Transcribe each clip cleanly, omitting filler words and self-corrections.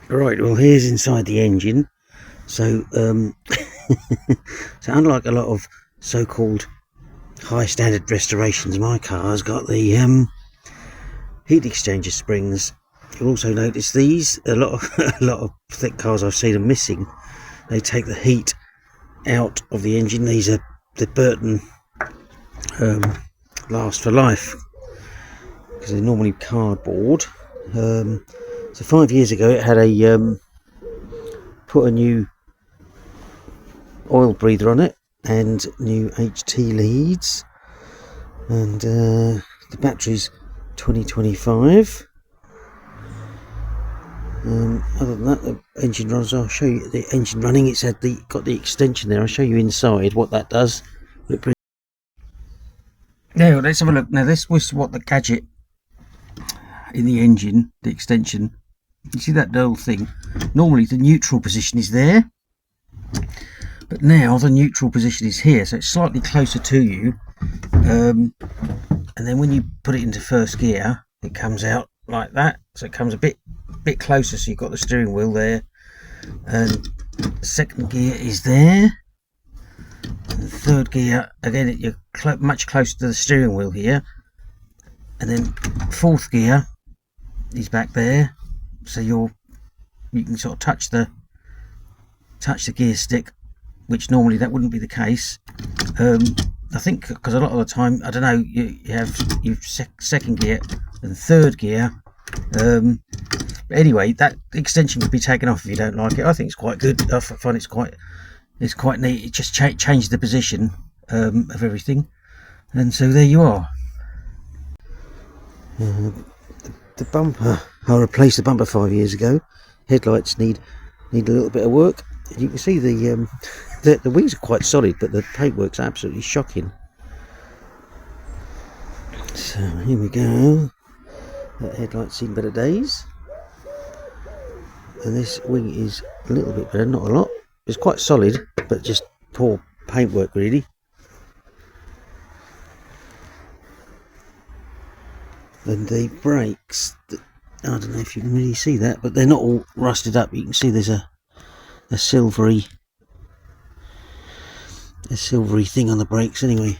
Right, well, here's inside the engine. So, so unlike a lot of so-called high standard restorations, my car's got the heat exchanger springs. You'll also notice these. A lot of a lot of thick cars I've seen are missing. They take the heat out of the engine. These are the Burton Last for Life because they're normally cardboard. So 5 years ago, it had a put a new oil breather on it and new HT leads, and the battery's 2025. Other than that, the engine runs. I'll show you the engine running. It's got the extension there. I'll show you inside what that does. Now let's have a look. Now this was what the gadget in the engine, the extension. You see that little thing? Normally the neutral position is there, but now the neutral position is here, so it's slightly closer to you. And then when you put it into first gear, it comes out like that. So it comes a bit closer. So you've got the steering wheel there, and second gear is there. And the third gear, again, you're much closer to the steering wheel here. And then fourth gear is back there, so you can sort of touch the gear stick, which normally that wouldn't be the case. I think because a lot of the time, I don't know, you have second gear and third gear. Anyway, that extension could be taken off if you don't like it. I think it's quite good. I find it's quite neat. It just changes the position of everything, and so there you are. The bumper, I replaced the bumper 5 years ago. Headlights need a little bit of work. You can see the wings are quite solid, but the paintwork's absolutely shocking. So here we go. That headlight's seen better days. And this wing is a little bit better, not a lot. It's quite solid, but just poor paintwork really. And the brakes, I don't know if you can really see that, but they're not all rusted up. You can see there's a silvery thing on the brakes anyway.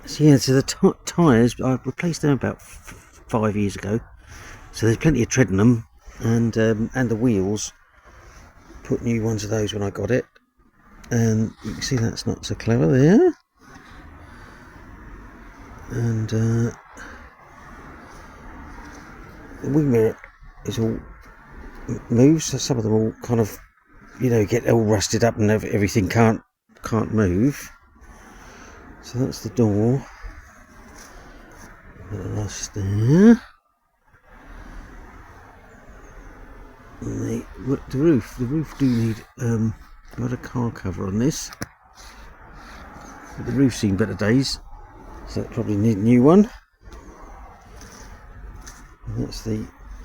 So yeah, so the tyres, I replaced them about 5 years ago. So there's plenty of tread in them, and the wheels. Put new ones of those when I got it, and you can see that's not so clever there. And the wing mirror is all moves. So some of them all kind of, get all rusted up and everything can't move. So that's the door. That's there. And the roof. The roof do need got a car cover on this. But the roof's seen better days, so that probably need a new one. And that's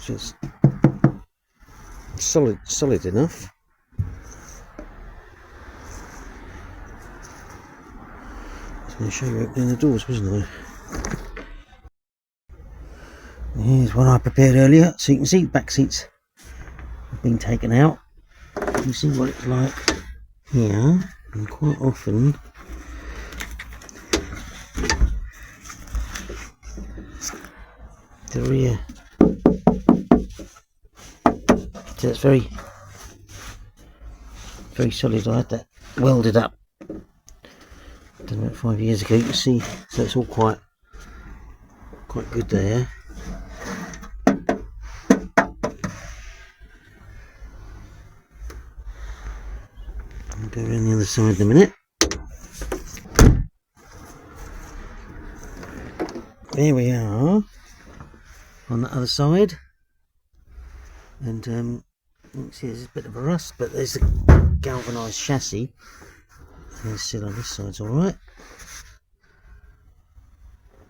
just solid enough. going to show you opening the doors, wasn't I? Here's one I prepared earlier, so you can see the back seats have been taken out. You can see what it's like here, and quite often the rear, so it's very solid. I had that welded up done about 5 years ago. You can see, so it's all quite good there. I'll go around the other side in a minute. There we are on the other side, and you can see there's a bit of a rust, but there's a galvanised chassis, and it's still on this side's alright.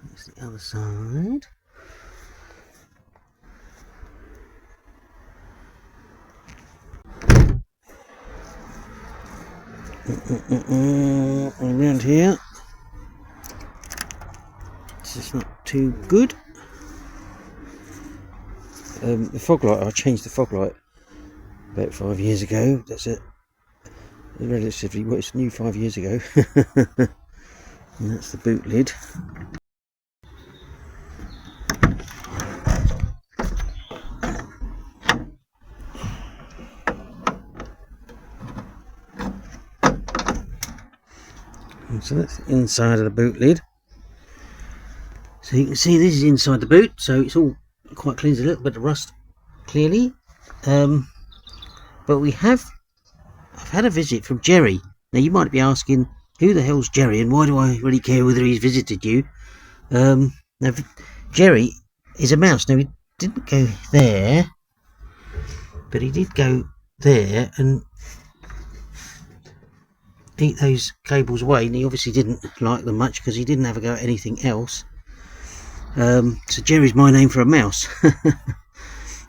That's the other side. Around here, this is not too good. The fog light, I changed the fog light about 5 years ago. That's it. Relatively, well, it's new 5 years ago. And that's the boot lid. And so that's the inside of the boot lid. So you can see this is inside the boot, so it's all quite clean. There's a little bit of rust, clearly. But I've had a visit from Jerry. Now you might be asking, who the hell's Jerry, and why do I really care whether he's visited you? Now Jerry is a mouse. Now he didn't go there, but he did go there and eat those cables away, and he obviously didn't like them much because he didn't have a go at anything else. So Jerry's my name for a mouse.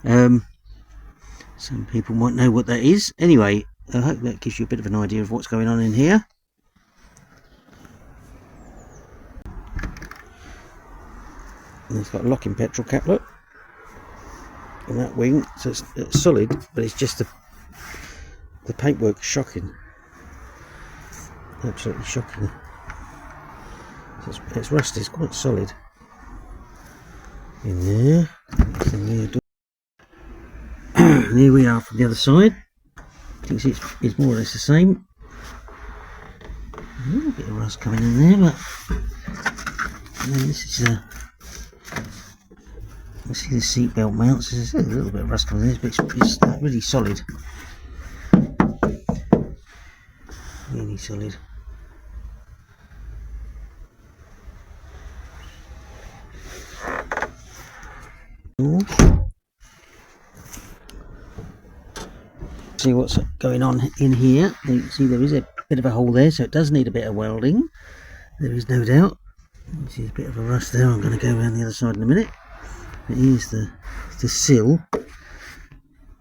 Some people might know what that is. Anyway, I hope that gives you a bit of an idea of what's going on in here. And it's got a locking petrol cap, look, on that wing, so it's solid, but it's just the paintwork is shocking. Absolutely shocking. So it's rusty, it's quite solid in there. And here we are from the other side. You can see it's more or less the same. A little bit of rust coming in there, but and then this is you see the seat belt mounts. There's a little bit of rust coming in there, but it's really solid. Really solid. See what's going on in here. You can see there is a bit of a hole there, so it does need a bit of welding. There is no doubt. You see a bit of a rust there. I'm going to go around the other side in a minute. But here's the sill.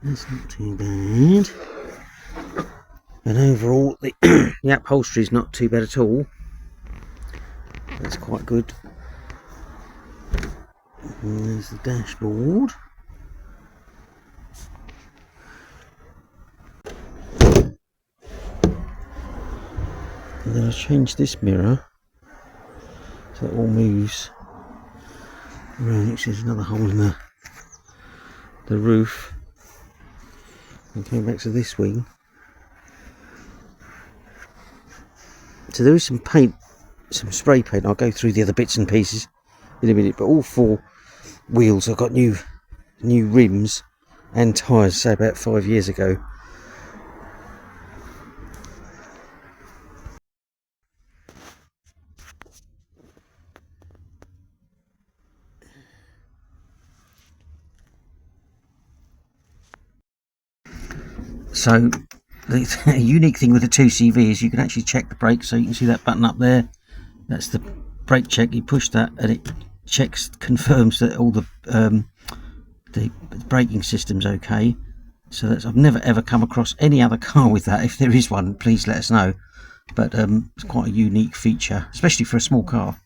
That's not too bad. And overall, the upholstery is not too bad at all. That's quite good. And there's the dashboard. And then I changed this mirror so it all moves around. There's another hole in the roof. And coming back to this wing. So there is some paint, some spray paint. I'll go through the other bits and pieces in a minute, but all four wheels I've got new rims and tyres, say about 5 years ago. So the unique thing with the 2CV is you can actually check the brakes. So you can see that button up there, that's the brake check. You push that and it confirms that all the braking system's okay. So I've never ever come across any other car with that. If there is one, please let us know. but it's quite a unique feature, especially for a small car.